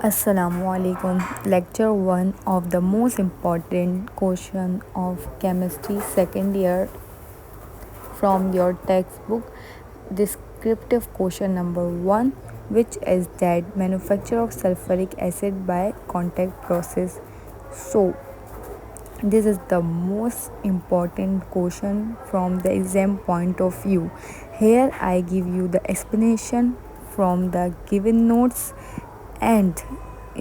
Assalamualaikum. Lecture 1 of the most important question of chemistry second year from your textbook. Descriptive question number 1, which is that manufacture of sulfuric acid by contact process. So this is the most important question from the exam point of view. Here I give you the explanation from the given notes, and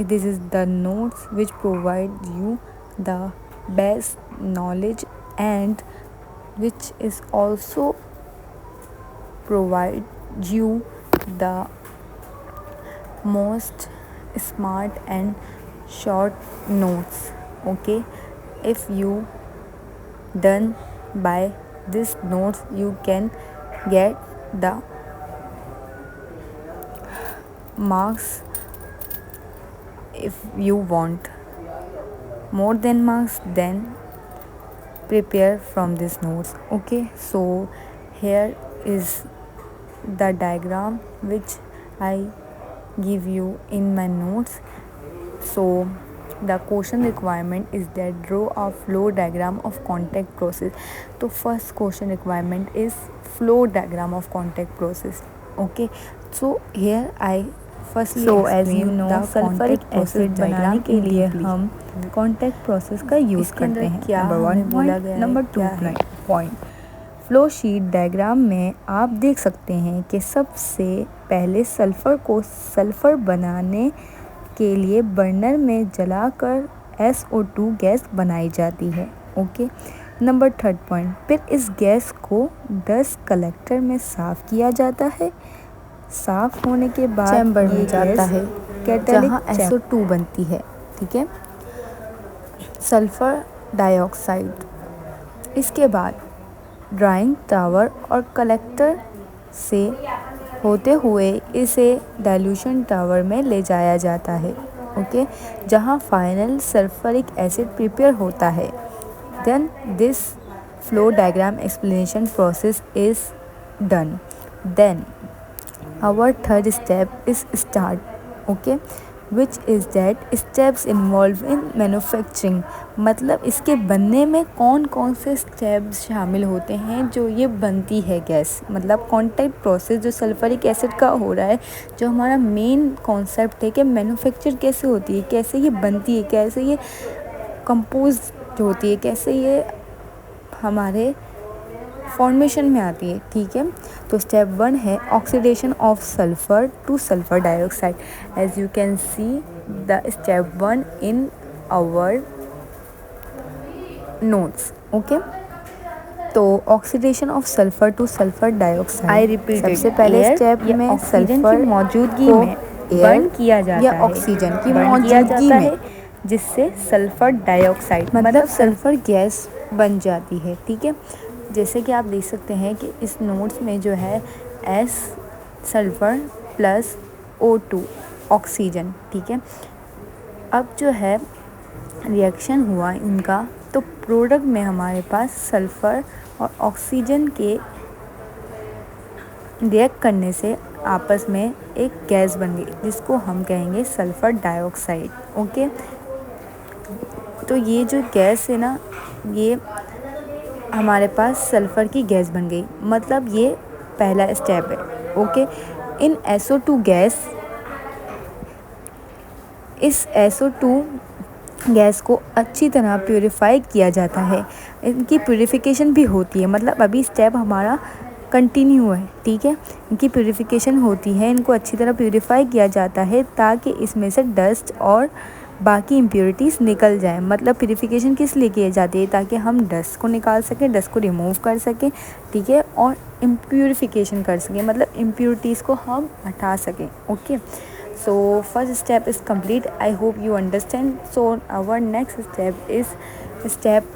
this is the notes which provide you the best knowledge and which is also provide you the most smart and short notes. Okay, if you done by this notes, you can get the marks. If you want more than marks, then prepare from these notes. Okay, so here is the diagram which I give you in my notes. So the question requirement is that draw a flow diagram of contact process. So first question requirement is flow diagram of contact process. Okay, so here I firstly explain the sulphuric acid बनाने के लिए हम contact process का use करते हैं. Number 1 point. Number 2 point. Flow sheet diagram में आप देख सकते हैं कि सबसे पहले सल्फ़र को सल्फ़र बनाने के लिए बर्नर में जलाकर SO2 गैस बनाई जाती है. ओके. Number 3 point. फिर इस गैस को डस्ट कलेक्टर में साफ़ किया जाता है. साफ़ होने के बाद चैम्बर में जाता है जहाँ SO2 बनती है. ठीक है. Sulphur dioxide. इसके बाद ड्राइंग टावर और कलेक्टर से होते हुए इसे डाइल्यूशन टावर में ले जाया जाता है. ओके, जहाँ फाइनल सल्फरिक एसिड प्रिपेयर होता है. Then this flow diagram explanation process is done. Then our third step is start. Okay, which is that steps involved in manufacturing. मतलब इसके बनने में कौन कौन से स्टेप्स शामिल होते हैं जो ये बनती है गैस. मतलब कॉन्टैक्ट प्रोसेस जो सल्फरिक एसिड का हो रहा है, जो हमारा मेन कॉन्सेप्ट है कि मैन्युफैक्चर कैसे होती है, कैसे ये बनती है, कैसे ये कंपोज होती है, कैसे ये हमारे फॉर्मेशन में आती है. ठीक है. तो स्टेप 1 है oxidation of sulphur to sulphur dioxide. As you can see the step 1 in our notes. Okay. तो oxidation of sulphur to sulphur dioxide. I repeat, सबसे पहले स्टेप में सल्फर की मौजूदगी में बर्न किया जाता है, ऑक्सीजन की मौजूदगी में, जिससे सल्फर डाइऑक्साइड मतलब सल्फर गैस बन जाती है. ठीक है. जैसे कि आप देख सकते हैं कि इस नोट्स में जो है S sulphur plus O2 oxygen. ठीक है. अब जो है रिएक्शन हुआ इनका, तो प्रोडक्ट में हमारे पास सल्फ़र और ऑक्सीजन के रिएक्ट करने से आपस में एक गैस बन गई जिसको हम कहेंगे सल्फ़र डाइऑक्साइड. ओके. तो ये जो गैस है ना, ये हमारे पास सल्फ़र की गैस बन गई. मतलब ये पहला स्टेप है. ओके. इन SO2 गैस, इस SO2 गैस को अच्छी तरह प्योरीफाई किया जाता है. इनकी प्योरीफिकेशन भी होती है. मतलब अभी स्टेप हमारा कंटिन्यू है. ठीक है. इनकी प्योरीफिकेशन होती है, इनको अच्छी तरह प्योरीफाई किया जाता है ताकि इसमें से डस्ट और बाकी इम्प्योरिटीज़ निकल जाए. मतलब प्यूरिफिकेशन किस लिए की जाती है, ताकि हम डस्ट को निकाल सकें, डस्ट को रिमूव कर सकें. ठीक है. और इम्प्यूरिफिकेशन कर सकें, मतलब इम्प्योरिटीज़ को हम हटा सकें. Okay. So first step is complete. I hope you understand. So our next step is step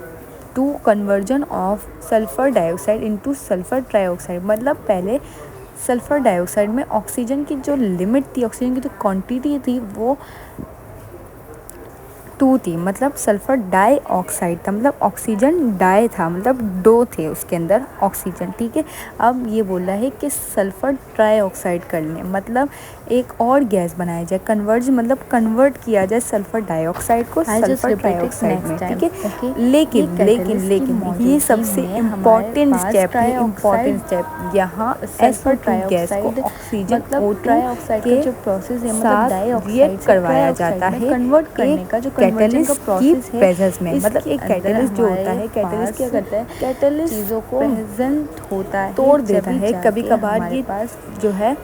2, conversion of sulphur dioxide into sulphur trioxide. मतलब पहले सल्फ़र डाइऑक्साइड में ऑक्सीजन की जो लिमिट थी, ऑक्सीजन की जो क्वांटिटी थी, वो टू थी, मतलब सल्फ़र डाइऑक्साइड था, मतलब ऑक्सीजन डाई था, मतलब दो थे उसके अंदर ऑक्सीजन, ठीक है। अब ये बोल रहा है कि सल्फ़र ट्राइऑक्साइड कर लें, मतलब एक और गैस बनाया जाए, मतलब कन्वर्ट किया जाए सल्फ़र डाइऑक्साइड को सल्फ़र ट्राइऑक्साइड में, ठीक है। लेकिन ये सबसे इम्पॉर्टेंट स्टेप है, यहाँ SO2 गैस को ऑक्सीजन O2 के जो प्रोसेस है, मतलब साथ डाइऑक्साइड रिएक्ट से करवाया जाता ट्राइऑक्साइड में है कन्वर्ट करने का जो कन्वर्जन का कैटलिस्ट की प्रोसेस है, प्रेजेंस में, मतलब एक इसके कैटलिस्ट जो होता है, हमारे कैटलिस्ट क्या पास करता है, कैटलिस्ट चीज़ों को प्रेजेंट होता है, तोड़ देता जभी है, कभी जाके कभार हमारे ये पास जो है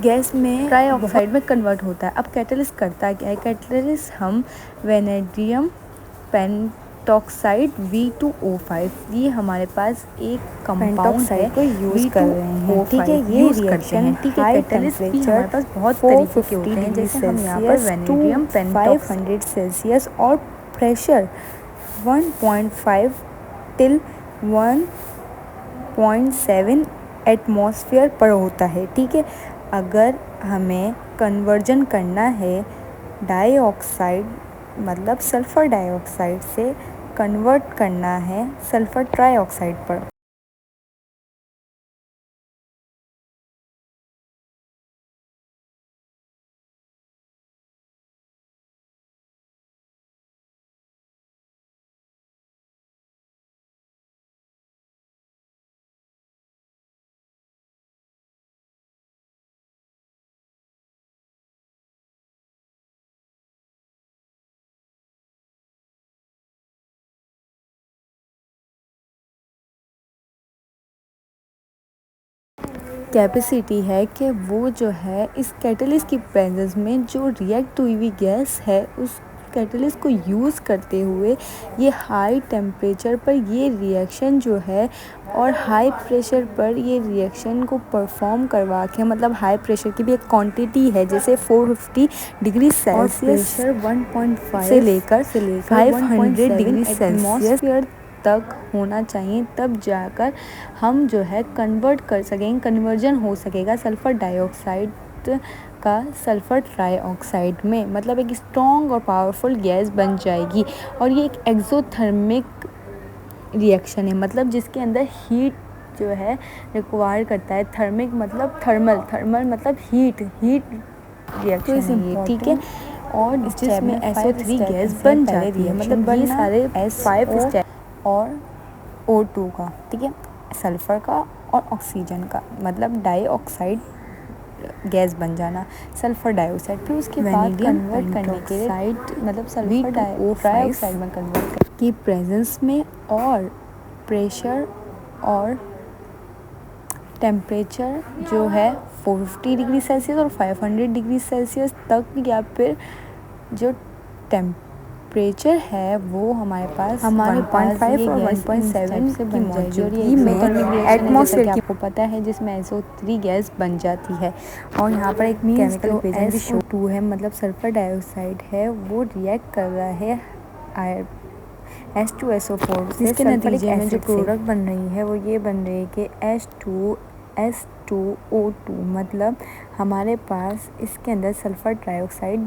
गैस में ट्राइऑक्साइड में कन्वर्ट होता है। अब कैटलिस्ट करता क्या है, कैटलिस्ट हम वेनेडियम पेंटॉक्साइड V2O5, ये हमारे पास एक कंपाउंड है को यूज़ कर रहे हैं, ठीक है। ये यूज़ करते हैं, ठीक है। हाई कैटलिस्ट भी टेम्परेचर हमारे पास बहुत तरीके के होते हैं, जैसे हम यहाँ पर वेनेडियम पेंटॉक्साइड 500 सेल्सियस और प्रेशर 1.5 टिल 1.7 एटमॉस्फेयर पर होता है, ठीक है। अगर हमें कन्वर्जन करना है डाइऑक्साइड, मतलब सल्फ़र डाइऑक्साइड से कन्वर्ट करना है सल्फ़र ट्राइऑक्साइड पर, कैपेसिटी है कि वो जो है इस कैटलिस्ट की प्रेजेंस में जो रिएक्ट हुई हुई गैस है, उस कैटलिस्ट को यूज़ करते हुए ये हाई टेम्परेचर पर ये रिएक्शन जो है और हाई प्रेशर पर ये रिएक्शन को परफॉर्म करवा के, मतलब हाई प्रेशर की भी एक क्वांटिटी है, जैसे 450 डिग्री सेल्सियस 1.5 से लेकर 500 डिग्री सेल्सियस एटमॉस्फेयर तक होना चाहिए, तब जाकर हम जो है कन्वर्ट कर सकेंगे, कन्वर्जन हो सकेगा सल्फ़र डाइऑक्साइड का सल्फ़र ट्राइऑक्साइड में, मतलब एक स्ट्रॉन्ग और पावरफुल गैस बन जाएगी। और ये एक एक्सोथर्मिक रिएक्शन है, मतलब जिसके अंदर हीट जो है रिक्वायर करता है। थर्मिक मतलब थर्मल मतलब हीट रिएक्शन है ये, ठीक है। और जिसमें SO3 गैस बन जाती है, मतलब ये सारे 5 स्टेप और O2 का, ठीक है, सल्फ़र का और ऑक्सीजन का, मतलब डाइऑक्साइड गैस बन जाना सल्फ़र डाइऑक्साइड। फिर उसके बाद कन्वर्ट करने के लिए मतलब सल्फ़र डाइऑक्साइड में कन्वर्ट की प्रेजेंस में और प्रेशर और टेम्परेचर जो है 450 डिग्री सेल्सियस और 500 डिग्री सेल्सियस तक, या फिर जो टेम्परेचर है वो हमारे पास 1.5 और 1.7 से की बन जाएगी। और ये मौजूदगी में एटमॉस्फेयर की आपको पता है, जिसमें SO3 गैस बन जाती है। और यहाँ पर एक केमिकल इक्वेशन भी शो SO2 है, मतलब सल्फ़र डाइऑक्साइड है, वो रिएक्ट कर रहा है H2SO4 से, जिसके नतीजे में जो प्रोडक्ट बन रही है वो ये बन रही है कि H2SO2, मतलब हमारे पास इसके अंदर सल्फ़र डाइऑक्साइड